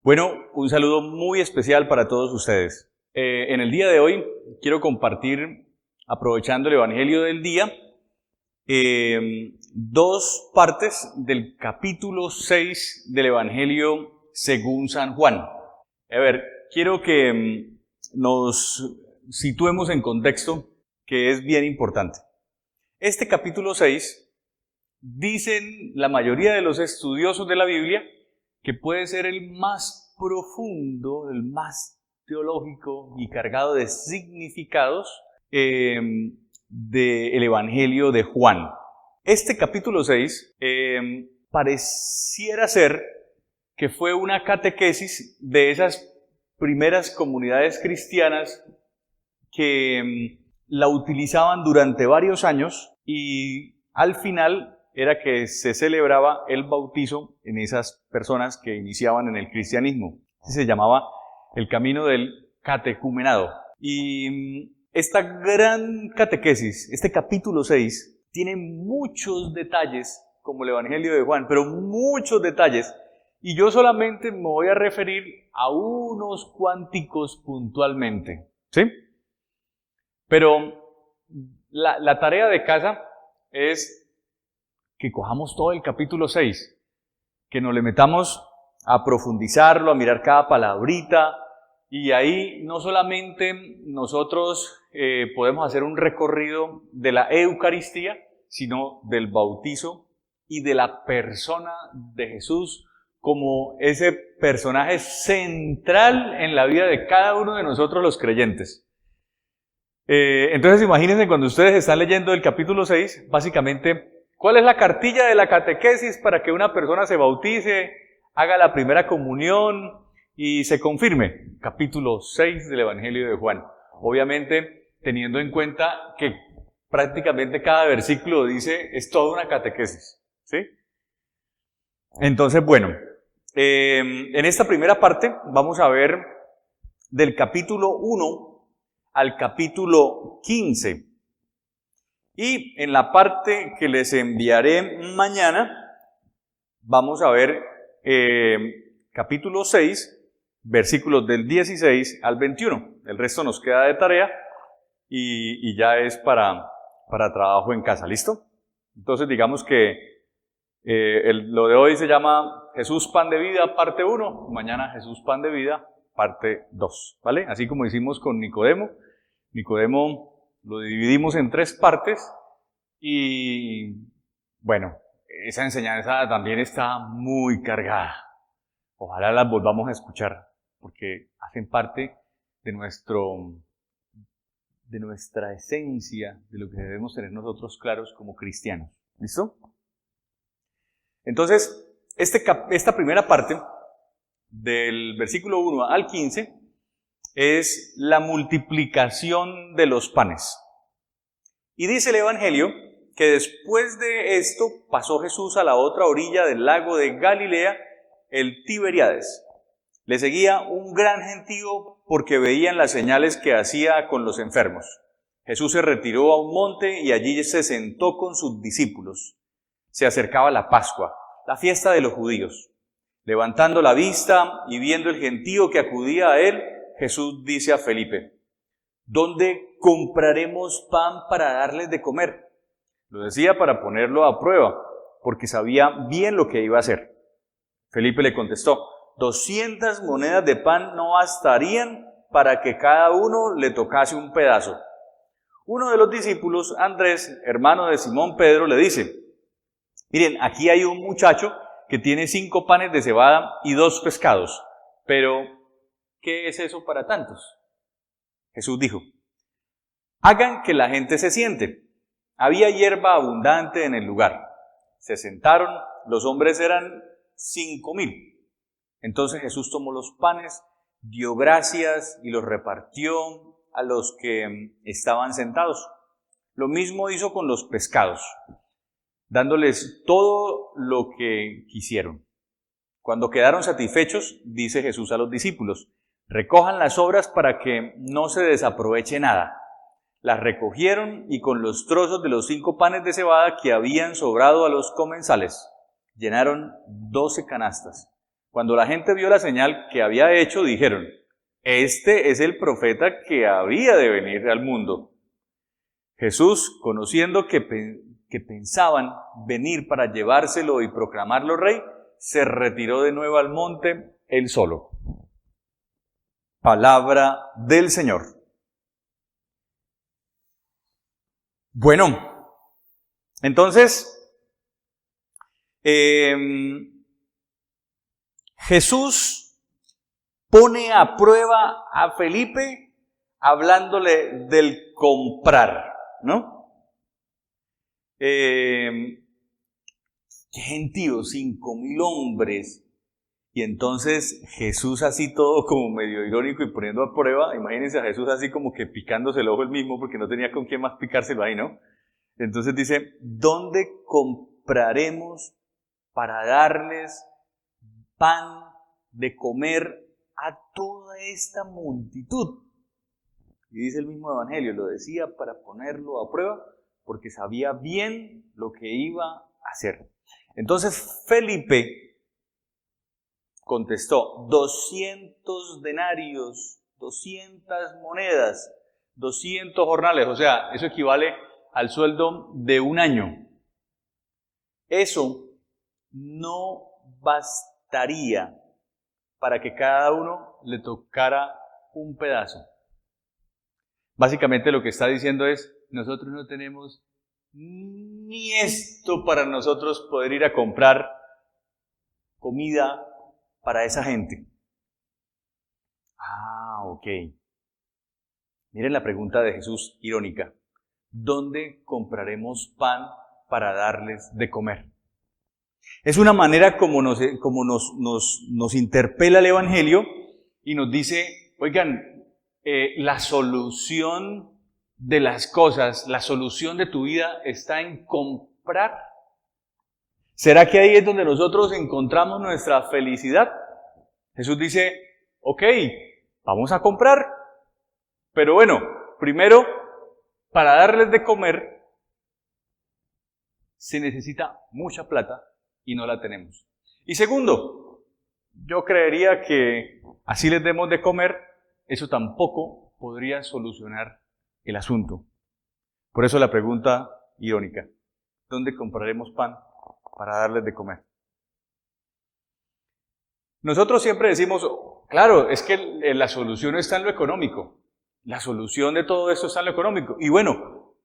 Bueno, un saludo muy especial para todos ustedes. En el día de hoy quiero compartir, aprovechando el Evangelio del día, dos partes del capítulo 6 del Evangelio según San Juan. A ver, quiero que nos situemos en contexto, que es bien importante. Este capítulo 6, dicen la mayoría de los estudiosos de la Biblia, que puede ser el más profundo, el más teológico y cargado de significados del Evangelio de Juan. Este capítulo 6 pareciera ser que fue una catequesis de esas primeras comunidades cristianas que la utilizaban durante varios años y al final era que se celebraba el bautizo en esas personas que iniciaban en el cristianismo. Se llamaba el camino del catecumenado. Y esta gran catequesis, este capítulo 6, tiene muchos detalles, como el Evangelio de Juan, pero muchos detalles. Y yo solamente me voy a referir a unos cuanticos puntualmente, ¿sí? Pero la tarea de casa es que cojamos todo el capítulo 6, que nos le metamos a profundizarlo, a mirar cada palabrita, y ahí no solamente nosotros podemos hacer un recorrido de la Eucaristía, sino del bautizo y de la persona de Jesús como ese personaje central en la vida de cada uno de nosotros los creyentes. Entonces imagínense cuando ustedes están leyendo el capítulo 6, básicamente, ¿cuál es la cartilla de la catequesis para que una persona se bautice, haga la primera comunión y se confirme? Capítulo 6 del Evangelio de Juan. Obviamente, teniendo en cuenta que prácticamente cada versículo dice, es toda una catequesis, ¿sí? Entonces, bueno, en esta primera parte vamos a ver del capítulo 1 al capítulo 15. Y en la parte que les enviaré mañana, vamos a ver capítulo 6, versículos del 16 al 21. El resto nos queda de tarea y ya es para trabajo en casa, ¿listo? Entonces digamos que lo de hoy se llama Jesús Pan de Vida, parte 1. Mañana Jesús Pan de Vida, parte 2, ¿vale? Así como hicimos con Nicodemo. Nicodemo lo dividimos en 3 partes y, bueno, esa enseñanza también está muy cargada. Ojalá las volvamos a escuchar, porque hacen parte de nuestra esencia, de lo que debemos tener nosotros claros como cristianos. ¿Listo? Entonces, esta primera parte, del versículo 1 al 15, es la multiplicación de los panes. Y dice el Evangelio que después de esto pasó Jesús a la otra orilla del lago de Galilea, el Tiberíades. Le seguía un gran gentío porque veían las señales que hacía con los enfermos. Jesús se retiró a un monte y allí se sentó con sus discípulos. Se acercaba la Pascua, la fiesta de los judíos. Levantando la vista y viendo el gentío que acudía a él, Jesús dice a Felipe: ¿dónde compraremos pan para darles de comer? Lo decía para ponerlo a prueba, porque sabía bien lo que iba a hacer. Felipe le contestó: 200 monedas de pan no bastarían para que cada uno le tocase un pedazo. Uno de los discípulos, Andrés, hermano de Simón Pedro, le dice: miren, aquí hay un muchacho que tiene 5 panes de cebada y 2 pescados, pero ¿qué es eso para tantos? Jesús dijo: hagan que la gente se siente. Había hierba abundante en el lugar. Se sentaron, los hombres eran 5,000. Entonces Jesús tomó los panes, dio gracias y los repartió a los que estaban sentados. Lo mismo hizo con los pescados, dándoles todo lo que quisieron. Cuando quedaron satisfechos, dice Jesús a los discípulos: recojan las sobras para que no se desaproveche nada. Las recogieron y con los trozos de los 5 panes de cebada que habían sobrado a los comensales, llenaron 12 canastas. Cuando la gente vio la señal que había hecho, dijeron, este es el profeta que había de venir al mundo. Jesús, conociendo que pensaban venir para llevárselo y proclamarlo rey, se retiró de nuevo al monte él solo. Palabra del Señor. Bueno, entonces, Jesús pone a prueba a Felipe hablándole del comprar, ¿no? Qué gentío, 5,000 hombres. Y entonces Jesús así todo como medio irónico y poniendo a prueba, imagínense a Jesús así como que picándose el ojo él mismo porque no tenía con quién más picárselo ahí, ¿no? Entonces dice, ¿dónde compraremos para darles pan de comer a toda esta multitud? Y dice el mismo Evangelio, lo decía para ponerlo a prueba porque sabía bien lo que iba a hacer. Entonces Felipe contestó, 200 denarios, 200 monedas, 200 jornales, o sea, eso equivale al sueldo de un año. Eso no bastaría para que cada uno le tocara un pedazo. Básicamente lo que está diciendo es, nosotros no tenemos ni esto para nosotros poder ir a comprar comida para esa gente. Ok. Miren la pregunta de Jesús irónica. ¿Dónde compraremos pan para darles de comer? Es una manera como nos interpela el Evangelio y nos dice, oigan, la solución de las cosas, la solución de tu vida está en comprar. ¿Será que ahí es donde nosotros encontramos nuestra felicidad? Jesús dice, ok, vamos a comprar, pero bueno, primero, para darles de comer, se necesita mucha plata y no la tenemos. Y segundo, yo creería que así les demos de comer, eso tampoco podría solucionar el asunto. Por eso la pregunta irónica, ¿dónde compraremos pan para darles de comer? Nosotros siempre decimos, claro, es que la solución está en lo económico. La solución de todo esto está en lo económico. Y bueno,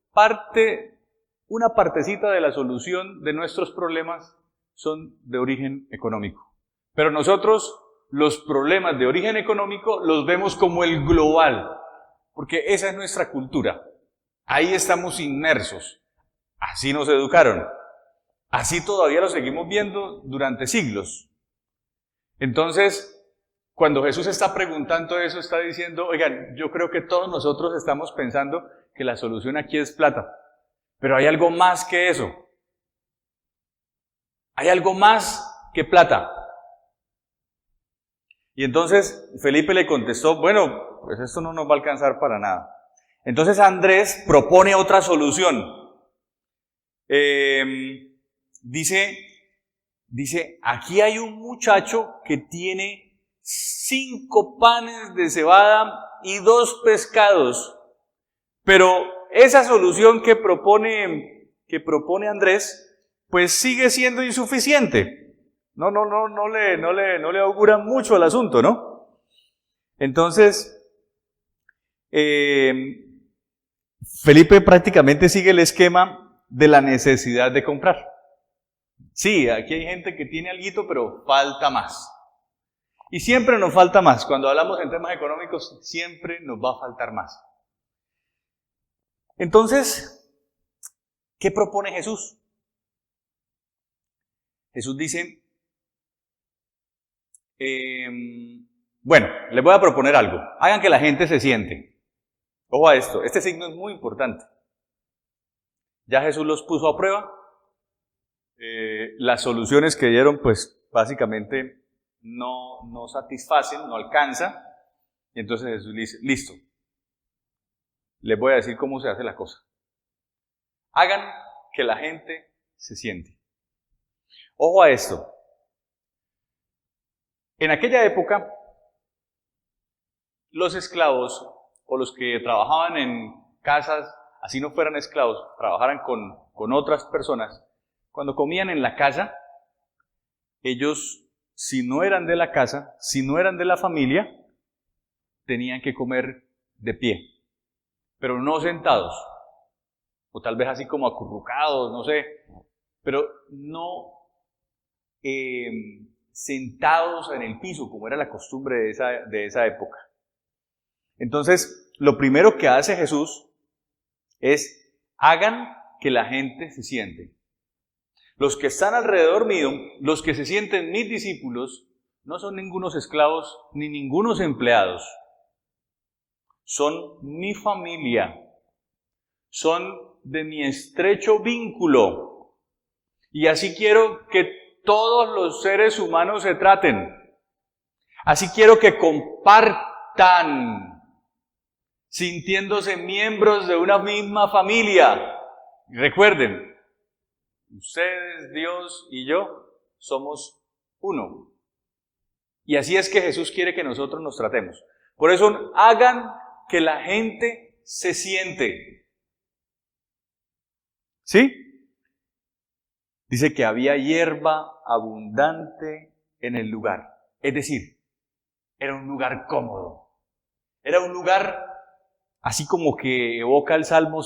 una partecita de la solución de nuestros problemas son de origen económico. Pero nosotros los problemas de origen económico los vemos como el global, porque esa es nuestra cultura. Ahí estamos inmersos. Así nos educaron. Así todavía lo seguimos viendo durante siglos. Entonces, cuando Jesús está preguntando eso, está diciendo, oigan, yo creo que todos nosotros estamos pensando que la solución aquí es plata. Pero hay algo más que eso. Hay algo más que plata. Y entonces Felipe le contestó, bueno, pues esto no nos va a alcanzar para nada. Entonces Andrés propone otra solución. Dice, aquí hay un muchacho que tiene 5 panes de cebada y 2 pescados. Pero esa solución que propone Andrés, pues sigue siendo insuficiente. No le augura mucho el asunto, ¿no? Entonces, Felipe prácticamente sigue el esquema de la necesidad de comprar. Sí, aquí hay gente que tiene alguito, pero falta más. Y siempre nos falta más. Cuando hablamos en temas económicos, siempre nos va a faltar más. Entonces, ¿qué propone Jesús? Jesús dice, bueno, les voy a proponer algo. Hagan que la gente se siente. Ojo a esto, este signo es muy importante. Ya Jesús los puso a prueba. Las soluciones que dieron, pues básicamente no satisfacen, no alcanza. Y entonces Jesús dice, listo, les voy a decir cómo se hace la cosa. Hagan que la gente se siente. Ojo a esto. En aquella época, los esclavos o los que trabajaban en casas, así no fueran esclavos, trabajaran con otras personas, cuando comían en la casa, ellos, si no eran de la casa, si no eran de la familia, tenían que comer de pie, pero no sentados, o tal vez así como acurrucados, no sé, pero no sentados en el piso, como era la costumbre de esa época. Entonces, lo primero que hace Jesús es, hagan que la gente se siente. Los que están alrededor mío, los que se sienten mis discípulos, no son ningunos esclavos ni ningunos empleados. Son mi familia, son de mi estrecho vínculo. Y así quiero que todos los seres humanos se traten. Así quiero que compartan, sintiéndose miembros de una misma familia. Recuerden, ustedes, Dios y yo somos uno. Y así es que Jesús quiere que nosotros nos tratemos. Por eso, hagan que la gente se siente. ¿Sí? Dice que había hierba abundante en el lugar. Es decir, era un lugar cómodo. Era un lugar así como que evoca el Salmo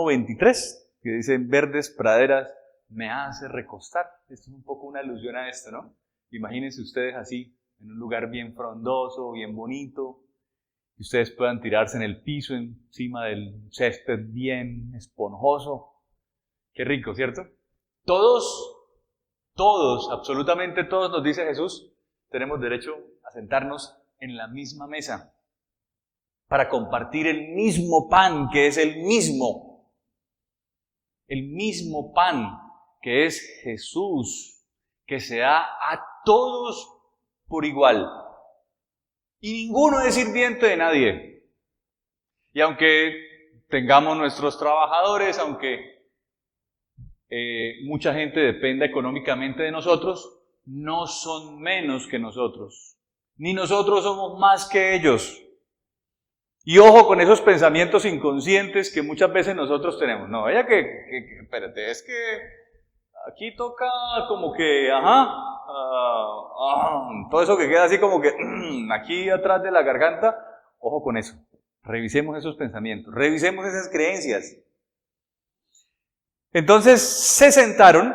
23, que dice, en verdes praderas me hace recostar. Esto es un poco una alusión a esto, ¿no? Imagínense ustedes así, en un lugar bien frondoso, bien bonito, que ustedes puedan tirarse en el piso, encima del césped bien esponjoso. Qué rico, ¿cierto? Todos, absolutamente todos, nos dice Jesús, tenemos derecho a sentarnos en la misma mesa para compartir el mismo pan, que es el mismo pan, que es Jesús, que se da a todos por igual. Y ninguno es sirviente de nadie. Y aunque tengamos nuestros trabajadores, aunque mucha gente dependa económicamente de nosotros, no son menos que nosotros, ni nosotros somos más que ellos. Y ojo con esos pensamientos inconscientes que muchas veces nosotros tenemos. No, espérate, es que aquí toca como que, todo eso que queda así como que aquí atrás de la garganta, ojo con eso. Revisemos esos pensamientos, revisemos esas creencias. Entonces se sentaron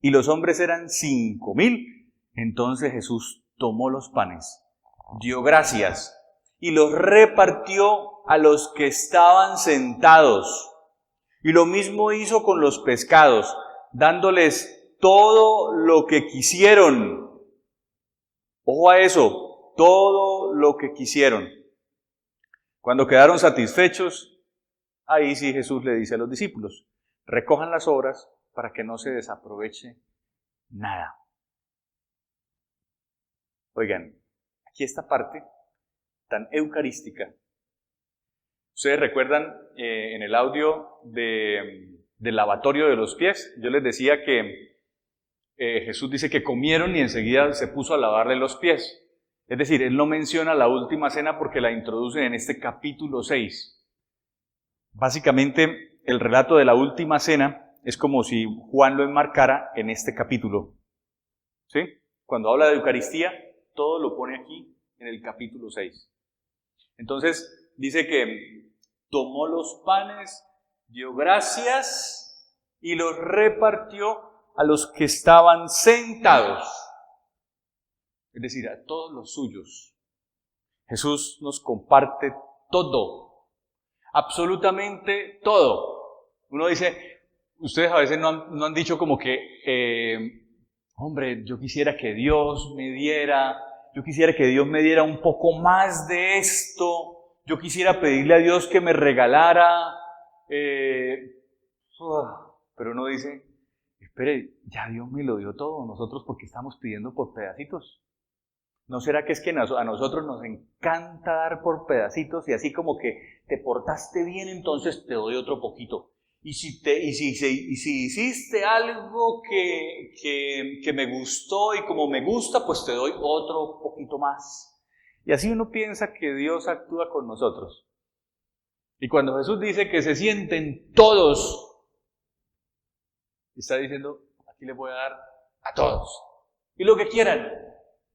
y los hombres eran 5,000. Entonces Jesús tomó los panes, dio gracias y los repartió a los que estaban sentados. Y lo mismo hizo con los pescados, dándoles todo lo que quisieron. Ojo a eso, todo lo que quisieron. Cuando quedaron satisfechos, ahí sí Jesús le dice a los discípulos, recojan las obras para que no se desaproveche nada. Oigan, aquí esta parte tan eucarística. Ustedes recuerdan en el audio del lavatorio de los pies, yo les decía que Jesús dice que comieron y enseguida se puso a lavarle los pies. Es decir, él no menciona la última cena porque la introduce en este capítulo 6. Básicamente, el relato de la última cena es como si Juan lo enmarcara en este capítulo. ¿Sí? Cuando habla de Eucaristía, todo lo pone aquí en el capítulo 6. Entonces, dice que tomó los panes, dio gracias y los repartió a los que estaban sentados. Es decir, a todos los suyos. Jesús nos comparte todo. Absolutamente todo. Uno dice, ustedes a veces no han dicho como que, hombre, yo quisiera que Dios me diera un poco más de esto, yo quisiera pedirle a Dios que me regalara, pero uno dice, espere, ya Dios me lo dio todo, nosotros porque estamos pidiendo por pedacitos. ¿No será que es que a nosotros nos encanta dar por pedacitos y así como que te portaste bien, entonces te doy otro poquito? y si hiciste algo que me gustó y como me gusta, pues te doy otro poquito más. Y así uno piensa que Dios actúa con nosotros. Y cuando Jesús dice que se sienten todos, está diciendo, aquí les voy a dar a todos. Y lo que quieran,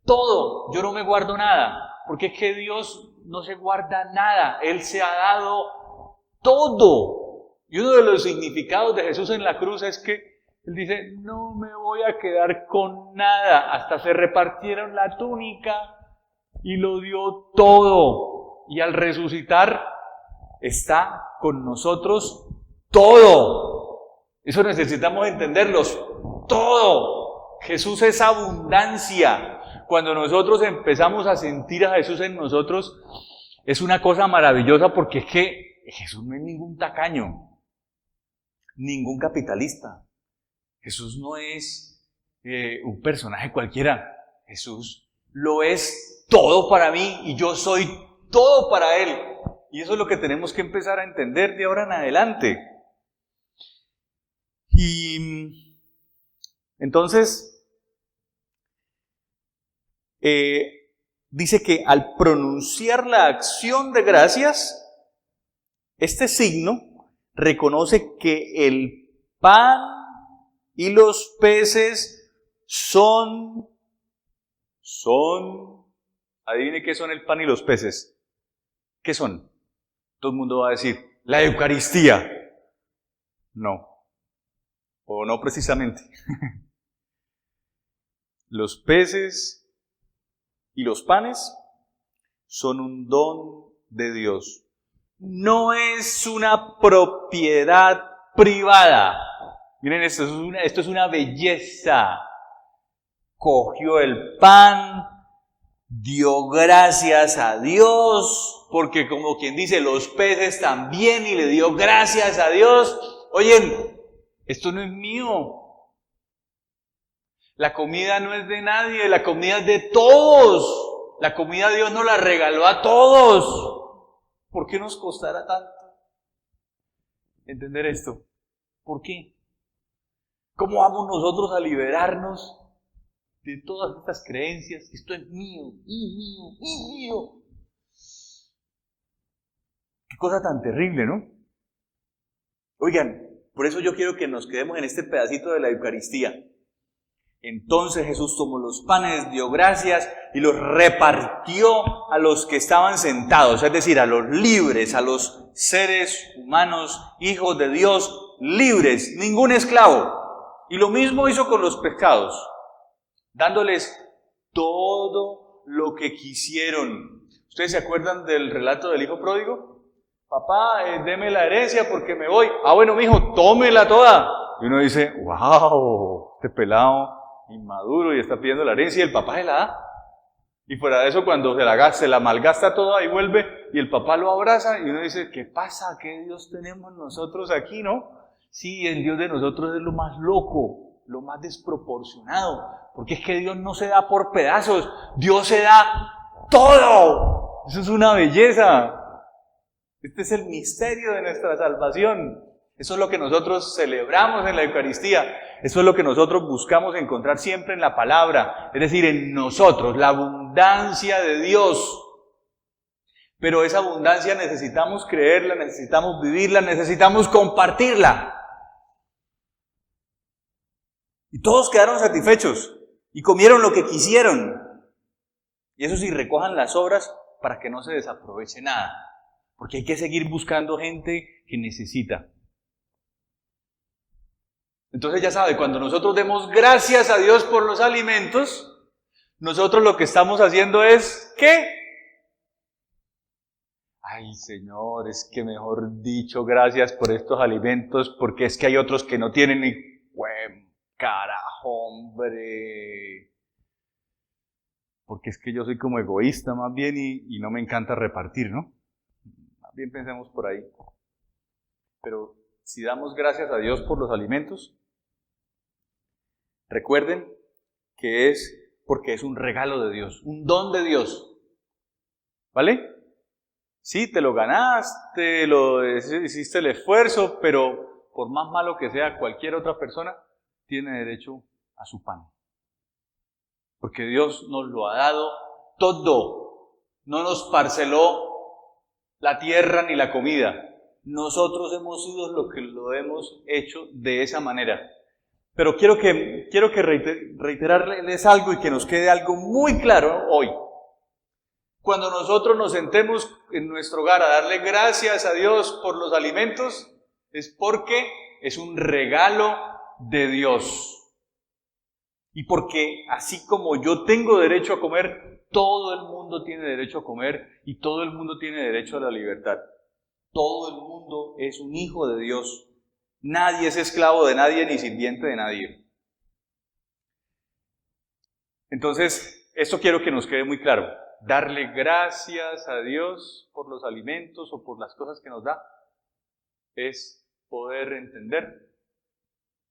todo, yo no me guardo nada, porque es que Dios no se guarda nada, Él se ha dado todo. Y uno de los significados de Jesús en la cruz es que Él dice, no me voy a quedar con nada, hasta se repartieron la túnica y lo dio todo. Y al resucitar está con nosotros todo. Eso necesitamos entenderlos, todo. Jesús es abundancia. Cuando nosotros empezamos a sentir a Jesús en nosotros, es una cosa maravillosa porque es que Jesús no es ningún tacaño, ningún capitalista. Jesús no es un personaje cualquiera. Jesús lo es todo para mí y yo soy todo para Él. Y eso es lo que tenemos que empezar a entender de ahora en adelante. Y entonces, dice que al pronunciar la acción de gracias, este signo reconoce que el pan y los peces son, adivine qué son el pan y los peces. ¿Qué son? Todo el mundo va a decir, la Eucaristía. No, o no precisamente. Los peces y los panes son un don de Dios. No es una propiedad privada. Miren, esto es una belleza. Cogió el pan, dio gracias a Dios, porque como quien dice, los peces también, y le dio gracias a Dios. Oye, esto no es mío. La comida no es de nadie, la comida es de todos. La comida Dios nos la regaló a todos. ¿Por qué nos costará tanto entender esto? ¿Por qué? ¿Cómo vamos nosotros a liberarnos de todas estas creencias? Esto es mío, y mío, y mío. Qué cosa tan terrible, ¿no? Oigan, por eso yo quiero que nos quedemos en este pedacito de la Eucaristía. Entonces Jesús tomó los panes, dio gracias y los repartió a los que estaban sentados, es decir, a los libres, a los seres humanos, hijos de Dios, libres, ningún esclavo. Y lo mismo hizo con los pescados, dándoles todo lo que quisieron. ¿Ustedes se acuerdan del relato del hijo pródigo? Papá, deme la herencia porque me voy. Ah, bueno, mijo, tómela toda. Y uno dice, wow, este pelado inmaduro y está pidiendo la herencia y el papá se la da. Y fuera de eso, cuando se la malgasta toda y vuelve y el papá lo abraza y uno dice, ¿qué pasa? ¿Qué Dios tenemos nosotros aquí, no? Sí, el Dios de nosotros es lo más loco, lo más desproporcionado, porque es que Dios no se da por pedazos, Dios se da todo. Eso es una belleza. Este es el misterio de nuestra salvación. Eso es lo que nosotros celebramos en la Eucaristía. Eso es lo que nosotros buscamos encontrar siempre en la palabra. Es decir, en nosotros, la abundancia de Dios. Pero esa abundancia necesitamos creerla, necesitamos vivirla, necesitamos compartirla. Y todos quedaron satisfechos y comieron lo que quisieron. Y eso sí, recojan las obras para que no se desaproveche nada. Porque hay que seguir buscando gente que necesita. Entonces ya sabe, cuando nosotros demos gracias a Dios por los alimentos, nosotros lo que estamos haciendo es, ¿qué? Ay, Señor, es que mejor dicho, gracias por estos alimentos, porque es que hay otros que no tienen ni... Carajo, hombre. Porque es que yo soy como egoísta más bien y no me encanta repartir, ¿no? Más bien pensemos por ahí. Pero si damos gracias a Dios por los alimentos, recuerden que es porque es un regalo de Dios, un don de Dios. ¿Vale? Sí, te lo ganaste, hiciste el esfuerzo, pero por más malo que sea cualquier otra persona, tiene derecho a su pan. Porque Dios nos lo ha dado todo. No nos parceló la tierra ni la comida. Nosotros hemos sido los que lo hemos hecho de esa manera. Pero quiero que reiterarles algo y que nos quede algo muy claro hoy. Cuando nosotros nos sentemos en nuestro hogar a darle gracias a Dios por los alimentos, es porque es un regalo de Dios. Y porque así como yo tengo derecho a comer, todo el mundo tiene derecho a comer y todo el mundo tiene derecho a la libertad. Todo el mundo es un hijo de Dios. Nadie es esclavo de nadie ni sirviente de nadie. Entonces, esto quiero que nos quede muy claro. Darle gracias a Dios por los alimentos o por las cosas que nos da es poder entender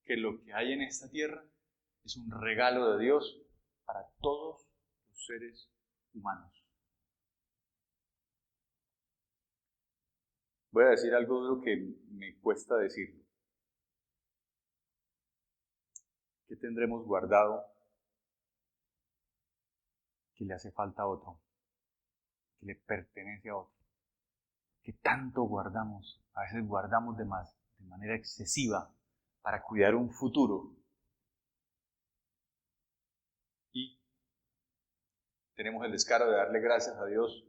que lo que hay en esta tierra es un regalo de Dios para todos los seres humanos. Voy a decir algo duro que me cuesta decirlo. ¿Qué tendremos guardado que le hace falta a otro? Que le pertenece a otro. ¿Qué tanto guardamos? A veces guardamos de más, de manera excesiva, para cuidar un futuro. Y tenemos el descaro de darle gracias a Dios.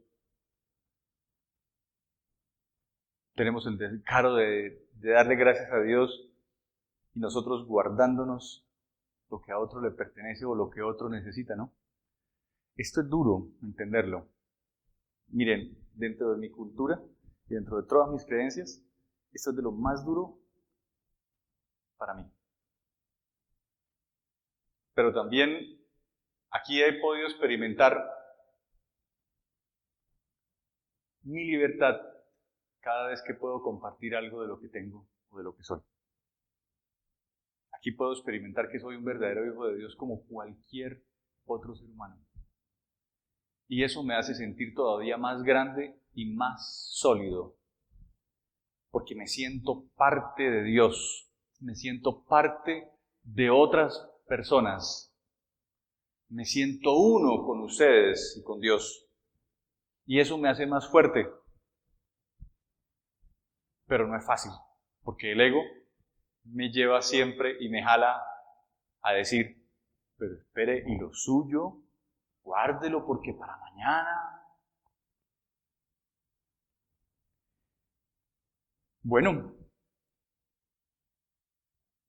Tenemos el descaro de darle gracias a Dios y nosotros guardándonos lo que a otro le pertenece o lo que otro necesita, ¿no? Esto es duro entenderlo. Miren, dentro de mi cultura y dentro de todas mis creencias, esto es de lo más duro para mí. Pero también aquí he podido experimentar mi libertad cada vez que puedo compartir algo de lo que tengo o de lo que soy. Aquí puedo experimentar que soy un verdadero hijo de Dios como cualquier otro ser humano. Y eso me hace sentir todavía más grande y más sólido. Porque me siento parte de Dios. Me siento parte de otras personas. Me siento uno con ustedes y con Dios. Y eso me hace más fuerte. Pero no es fácil. Porque el ego me lleva siempre y me jala a decir, pero espere, ¿y lo suyo? Guárdelo porque para mañana. Bueno,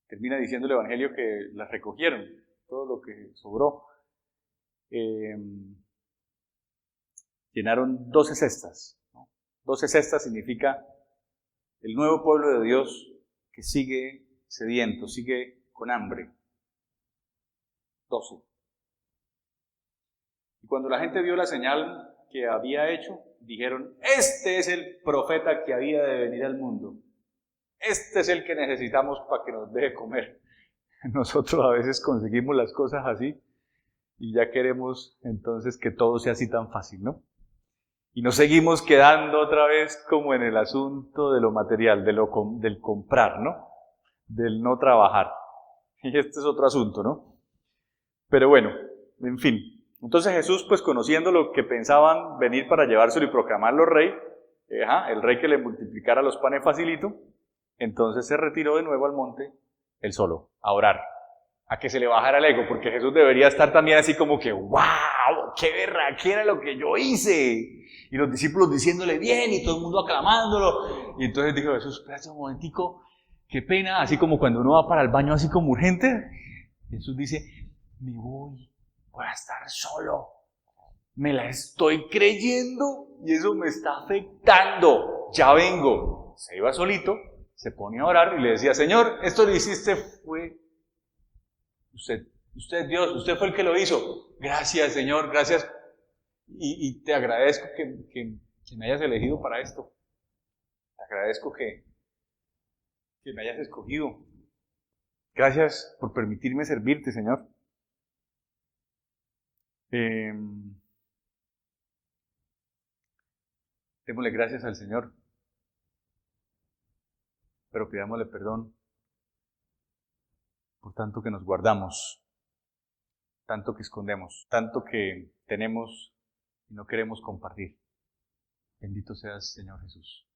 termina diciendo el Evangelio que las recogieron, todo lo que sobró. Llenaron 12 cestas. ¿No? 12 cestas significa el nuevo pueblo de Dios que sigue sediento, sigue con hambre. 12. Y cuando la gente vio la señal que había hecho, dijeron, este es el profeta que había de venir al mundo. Este es el que necesitamos para que nos deje comer. Nosotros a veces conseguimos las cosas así y ya queremos entonces que todo sea así tan fácil, ¿no? Y nos seguimos quedando otra vez como en el asunto de lo material, del comprar, ¿no? Del no trabajar. Y este es otro asunto, ¿no? Pero bueno, en fin. Entonces Jesús, pues conociendo lo que pensaban venir para llevárselo y proclamarlo rey, el rey que le multiplicara los panes facilito, entonces se retiró de nuevo al monte, él solo, a orar, a que se le bajara el ego, porque Jesús debería estar también así como que, ¡wow! ¡Qué berraquera era lo que yo hice! Y los discípulos diciéndole bien y todo el mundo aclamándolo. Y entonces dijo Jesús, espérate un momentico, qué pena, así como cuando uno va para el baño así como urgente. Jesús dice, me voy a estar solo. Me la estoy creyendo y eso me está afectando. Ya vengo. Se iba solito, se ponía a orar y le decía, Señor, esto lo hiciste fue usted. Usted, Dios, usted fue el que lo hizo. Gracias, Señor, gracias. Y te agradezco que me hayas elegido para esto. Te agradezco que me hayas escogido. Gracias por permitirme servirte, Señor. Démosle gracias al Señor pero pidámosle perdón por tanto que nos guardamos, tanto que escondemos, tanto que tenemos y no queremos compartir. Bendito seas, Señor Jesús.